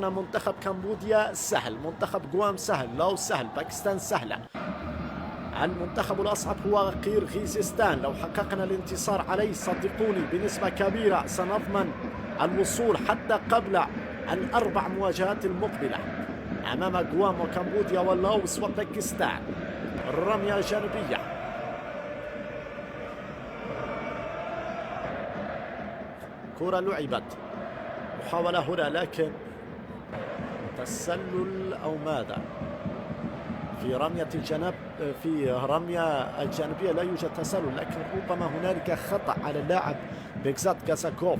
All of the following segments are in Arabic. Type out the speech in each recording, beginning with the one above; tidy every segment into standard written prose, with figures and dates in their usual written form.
منتخب كمبوديا سهل، منتخب غوام سهل، لاوس سهل، باكستان سهلة. المنتخب الأصعب هو قرغيزستان. لو حققنا الانتصار عليه صدقوني بنسبة كبيرة سنضمن الوصول حتى قبل الأربع مواجهات المقبلة أمام غوام وكمبوديا ولاوس وباكستان. الرمية جانبية، كرة لعبت، محاولة هنا لكن تسلل أو ماذا؟ في رمية الجانبية لا يوجد تسلل، لكن ربما هنالك خطأ على اللاعب بيكزات كاساكوف.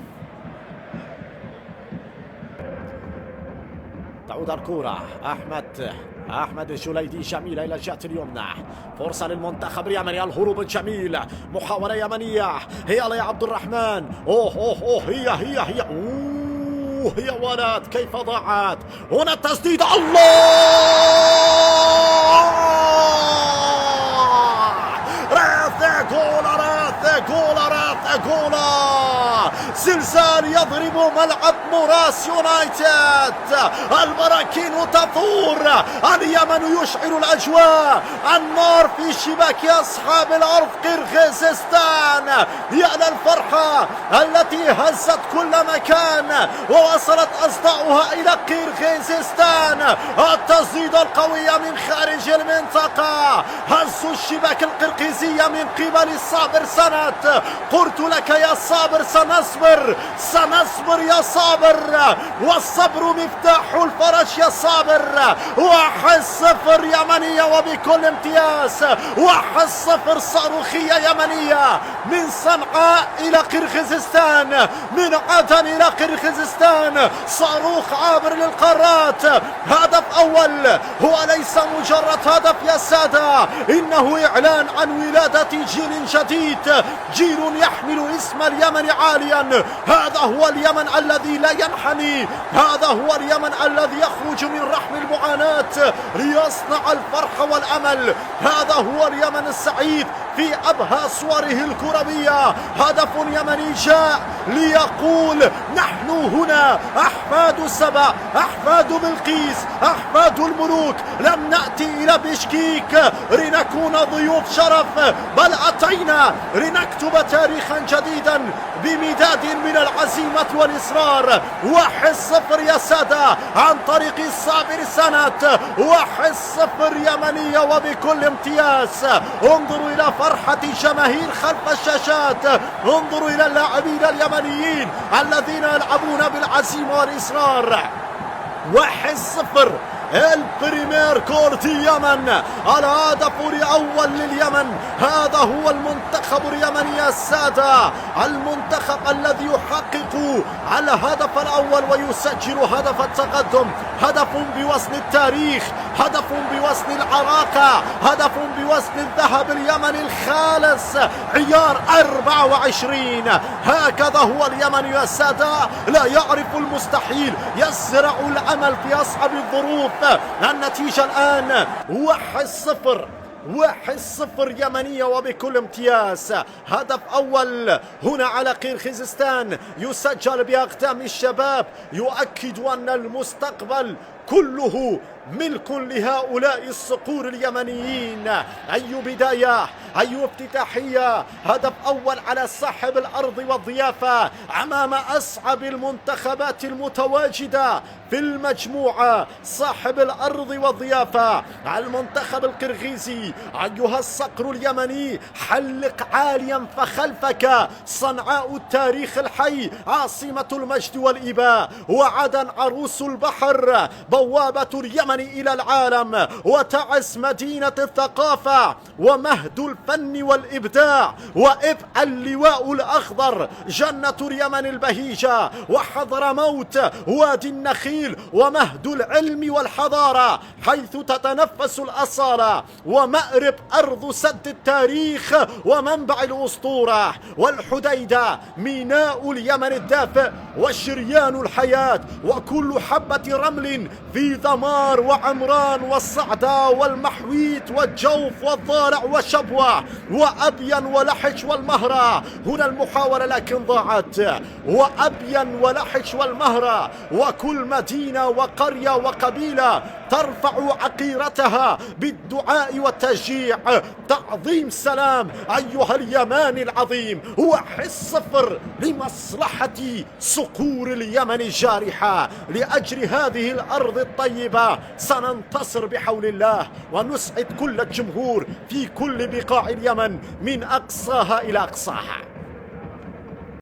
تعود الكرة أحمد الجليدي جميلة إلى الجهة اليمنى، فرصة للمنتخب اليمني، الهروب الجميل، محاولة يمنية، هي يا عبد الرحمن، هي يا ولد كيف ضاعت هنا التسديد، الله راث جولا زلزال يضرب ملعب موراس يونايتد، البراكين تثور، اليمن يشعل الأجواء، النار في شباك أصحاب الأرض قرغيزستان. يا للفرحة التي هزت كل مكان ووصلت أصداؤها إلى قرغيزستان. التسديد القوية من خارج المنطقة، هز الشباك القرغيزية من قبل الصابر سند. قلت لك يا صابر سنصبر يا صابر، والصبر مفتاح الفرج يا صابر. 1-0 يمنية وبكل امتياز، 1-0 صاروخية يمنية من صنعاء إلى قرغيزستان، من عدن إلى قرغيزستان، صاروخ عابر للقارات. هدف أول هو ليس مجرد هدف يا سادة، إنه إعلان عن ولادة جيل جديد، جيل يحمل اسم اليمن عاليا. هذا هو اليمن الذي لا ينحني، هذا هو اليمن الذي يخرج من رحم المعاناة ليصنع الفرح والأمل، هذا هو اليمن السعيد في أبهى صوره الكروية. هدف يمني جاء ليقول نحن هنا أحفاد السبع، أحفاد بلقيس، أحفاد الملوك، لم نأتي إلى بشكيك لنكون ضيوف شرف، بل أتينا لنكتب تاريخا جديدا بمداد من العزيمة والإصرار. 1-0 يا سادة عن طريق الصابر سند، 1-0 يمنية وبكل امتياز. انظروا إلى فرحة جماهير خلف الشاشات، انظروا إلى اللاعبين اليمنيين الذين يلعبون بالعزيمة والإصرار. 1-0 البريمير كورت اليمن، الهدف الأول لليمن. هذا هو المنتخب اليمني يا السادة، المنتخب الذي يحقق الهدف الأول ويسجل هدف التقدم، هدف بوزن التاريخ، هدف بوزن العراقة، هدف بوزن الذهب اليمني الخالص عيار 24. هكذا هو اليمن يا السادة، لا يعرف المستحيل، يزرع الأمل في أصعب الظروف. النتيجة الآن 1-0 يمنية وبكل امتياز. هدف أول هنا على قرغيزستان يسجل بأقدام الشباب، يؤكد أن المستقبل كله ملك لهؤلاء الصقور اليمنيين. أي بداية، أي افتتاحية، هدف أول على صاحب الأرض والضيافة أمام أصعب المنتخبات المتواجدة في المجموعة، صاحب الأرض والضيافة المنتخب القرغيزي. أيها الصقر اليمني حلق عاليا فخلفك صنعاء التاريخ الحي، عاصمة المجد والإباء، وعدن عروس البحر، بوابة اليمن إلى العالم، وتعز مدينة الثقافة ومهد الفن والإبداع، وإب اللواء الأخضر، جنة اليمن البهيجة، وحضرموت وادي النخيل، ومهد العلم والحضارة حيث تتنفس الأصالة، ومأرب أرض سد التاريخ ومنبع الأسطورة، والحديدة ميناء اليمن الدافئ وشريان الحياة، وكل حبة رمل في ذمار وعمران والصعدة والمحويت والجوف والضارع وشبوة وأبين ولحج والمهرة. هنا المحاولة لكن ضاعت. وأبين ولحج والمهرة، وكل مدينة وقرية وقبيلة ترفع عقيرتها بالدعاء والتشجيع. تعظيم سلام أيها اليماني العظيم، وحس صفر لمصلحة صقور اليمن الجارحة. لأجل هذه الأرض الطيبة سننتصر بحول الله، ونسعد كل الجمهور في كل بقاع اليمن من أقصاها إلى أقصاها.